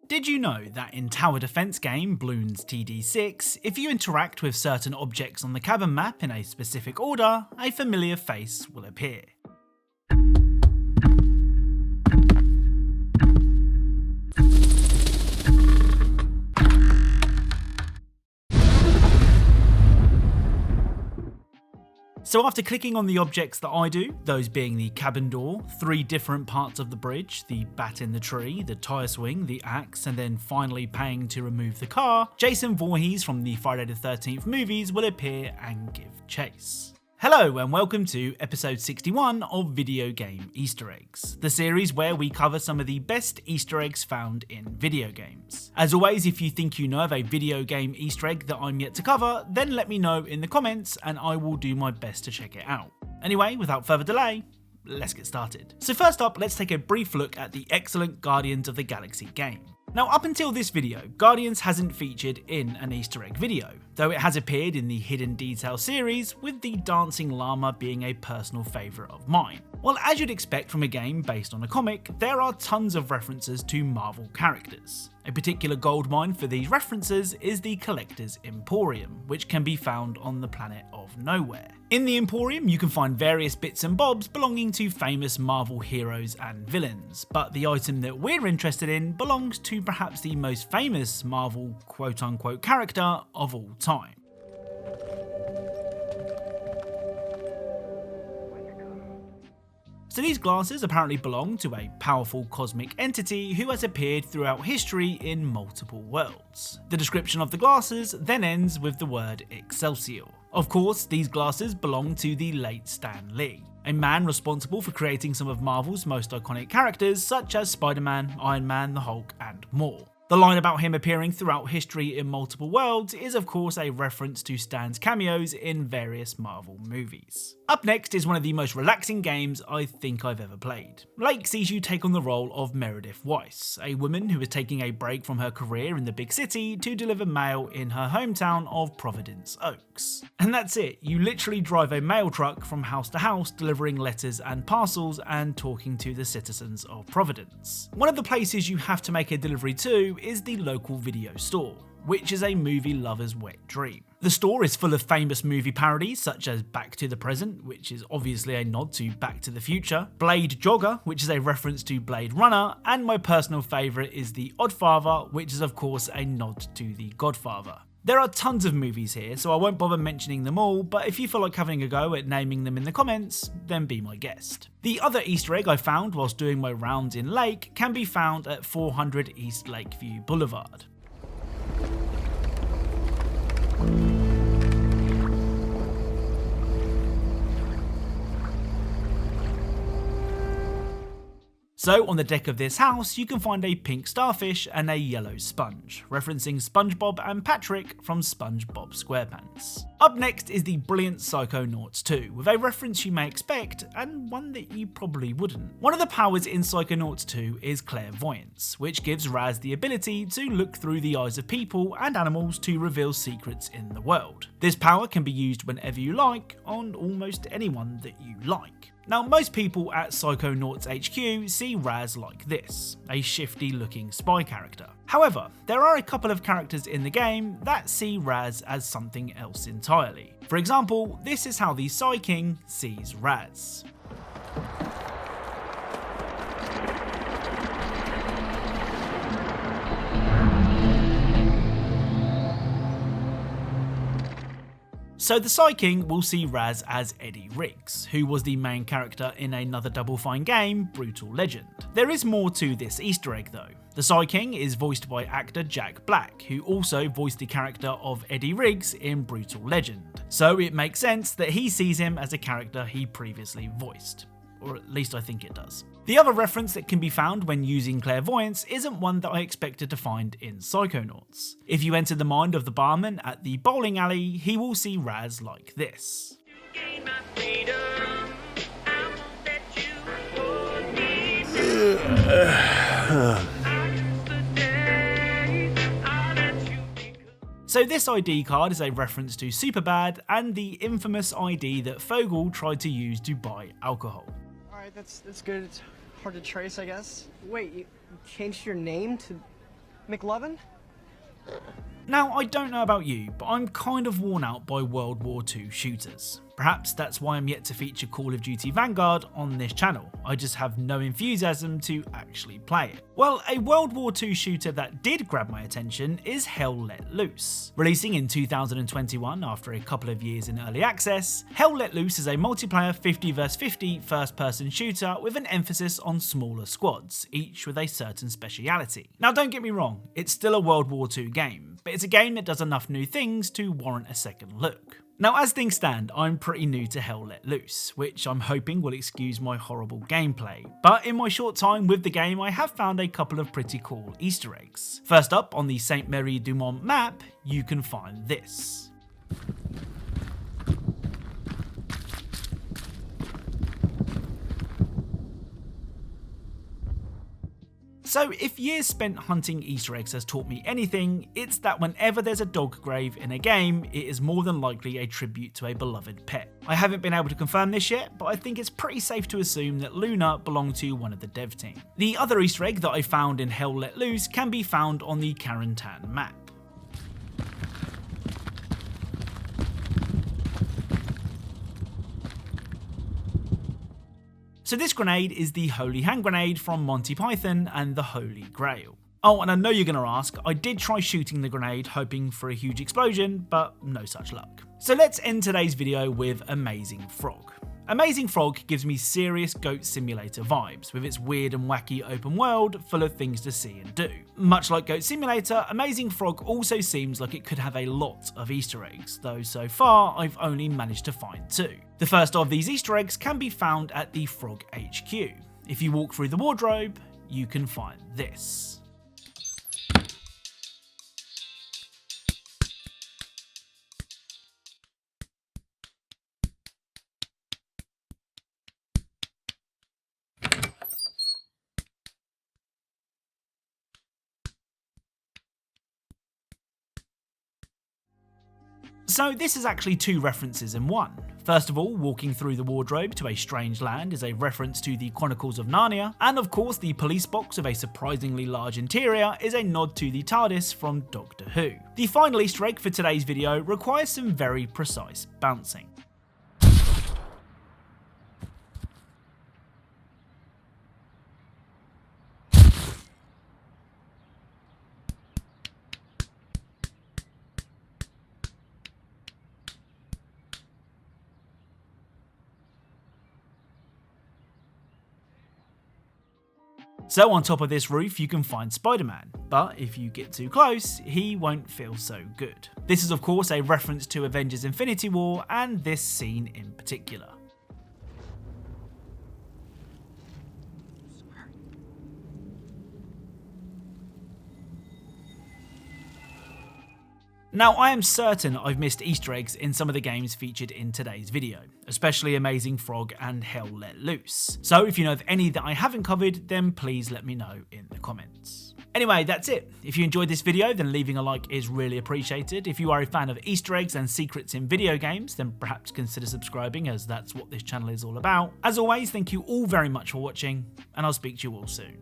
Did you know that in tower defense game Bloons TD 6, if you interact with certain objects on the cabin map in a specific order, a familiar face will appear? So after clicking on the objects that I do, those being the cabin door, 3 different parts of the bridge, the bat in the tree, the tyre swing, the axe, and then finally paying to remove the car, Jason Voorhees from the Friday the 13th movies will appear and give chase. Hello and welcome to episode 61 of Video Game Easter Eggs, the series where we cover some of the best Easter eggs found in video games. As always, if you think you know of a video game Easter egg that I'm yet to cover, then let me know in the comments and I will do my best to check it out. Anyway, without further delay, let's get started. So first up, let's take a brief look at the excellent Guardians of the Galaxy game. Now up until this video, Guardians hasn't featured in an Easter egg video, though it has appeared in the Hidden Detail series, with the dancing llama being a personal favourite of mine. Well, as you'd expect from a game based on a comic, there are tons of references to Marvel characters. A particular goldmine for these references is the Collector's Emporium, which can be found on the planet of Nowhere. In the Emporium, you can find various bits and bobs belonging to famous Marvel heroes and villains, but the item that we're interested in belongs to perhaps the most famous Marvel quote-unquote character of all time. So these glasses apparently belong to a powerful cosmic entity who has appeared throughout history in multiple worlds. The description of the glasses then ends with the word Excelsior. Of course, these glasses belong to the late Stan Lee, a man responsible for creating some of Marvel's most iconic characters such as Spider-Man, Iron Man, the Hulk, and more. The line about him appearing throughout history in multiple worlds is of course a reference to Stan's cameos in various Marvel movies. Up next is one of the most relaxing games I think I've ever played. Lake sees you take on the role of Meredith Weiss, a woman who is taking a break from her career in the big city to deliver mail in her hometown of Providence Oaks. And that's it, you literally drive a mail truck from house to house delivering letters and parcels and talking to the citizens of Providence. One of the places you have to make a delivery to is the local video store, which is a movie lover's wet dream. The store is full of famous movie parodies such as Back to the Present, which is obviously a nod to Back to the Future, Blade Jogger, which is a reference to Blade Runner, and my personal favourite is The Oddfather, which is of course a nod to The Godfather. There are tons of movies here, so I won't bother mentioning them all, but if you feel like having a go at naming them in the comments, then be my guest. The other Easter egg I found whilst doing my rounds in Lake can be found at 400 East Lakeview Boulevard. So on the deck of this house, you can find a pink starfish and a yellow sponge, referencing SpongeBob and Patrick from SpongeBob SquarePants. Up next is the brilliant Psychonauts 2, with a reference you may expect, and one that you probably wouldn't. One of the powers in Psychonauts 2 is clairvoyance, which gives Raz the ability to look through the eyes of people and animals to reveal secrets in the world. This power can be used whenever you like, on almost anyone that you like. Now, most people at Psychonauts HQ see Raz like this, a shifty looking spy character. However, there are a couple of characters in the game that see Raz as something else entirely. For example, this is how the Psy King sees Raz. So the Psy King will see Raz as Eddie Riggs, who was the main character in another Double Fine game, Brutal Legend. There is more to this Easter egg though. The Psy King is voiced by actor Jack Black, who also voiced the character of Eddie Riggs in Brutal Legend. So it makes sense that he sees him as a character he previously voiced. Or at least I think it does. The other reference that can be found when using clairvoyance isn't one that I expected to find in Psychonauts. If you enter the mind of the barman at the bowling alley, he will see Raz like this. So this ID card is a reference to Superbad and the infamous ID that Fogel tried to use to buy alcohol. Alright, that's good. It's hard to trace, I guess. Wait, you changed your name to McLovin? Now, I don't know about you, but I'm kind of worn out by World War II shooters. Perhaps that's why I'm yet to feature Call of Duty Vanguard on this channel. I just have no enthusiasm to actually play it. Well, a World War II shooter that did grab my attention is Hell Let Loose. Releasing in 2021 after a couple of years in early access, Hell Let Loose is a multiplayer 50 vs 50 first-person shooter with an emphasis on smaller squads, each with a certain speciality. Now, don't get me wrong, it's still a World War II game, but it's a game that does enough new things to warrant a second look. Now, as things stand, I'm pretty new to Hell Let Loose, which I'm hoping will excuse my horrible gameplay, but in my short time with the game I have found a couple of pretty cool Easter eggs. First up, on the St. Mary du Mont map, you can find this. So if years spent hunting Easter eggs has taught me anything, it's that whenever there's a dog grave in a game, it is more than likely a tribute to a beloved pet. I haven't been able to confirm this yet, but I think it's pretty safe to assume that Luna belonged to one of the dev team. The other Easter egg that I found in Hell Let Loose can be found on the Carentan map. So this grenade is the Holy Hand Grenade from Monty Python and the Holy Grail. Oh, and I know you're going to ask, I did try shooting the grenade hoping for a huge explosion, but no such luck. So let's end today's video with Amazing Frog. Amazing Frog gives me serious Goat Simulator vibes, with its weird and wacky open world full of things to see and do. Much like Goat Simulator, Amazing Frog also seems like it could have a lot of Easter eggs, though so far I've only managed to find 2. The first of these Easter eggs can be found at the Frog HQ. If you walk through the wardrobe, you can find this. So this is actually 2 references in one. First of all, walking through the wardrobe to a strange land is a reference to the Chronicles of Narnia, and of course the police box with a surprisingly large interior is a nod to the TARDIS from Doctor Who. The final Easter egg for today's video requires some very precise bouncing. So on top of this roof you can find Spider-Man, but if you get too close, he won't feel so good. This is of course a reference to Avengers Infinity War and this scene in particular. Now, I am certain I've missed Easter eggs in some of the games featured in today's video, especially Amazing Frog and Hell Let Loose. So if you know of any that I haven't covered, then please let me know in the comments. Anyway, that's it. If you enjoyed this video, then leaving a like is really appreciated. If you are a fan of Easter eggs and secrets in video games, then perhaps consider subscribing, as that's what this channel is all about. As always, thank you all very much for watching, and I'll speak to you all soon.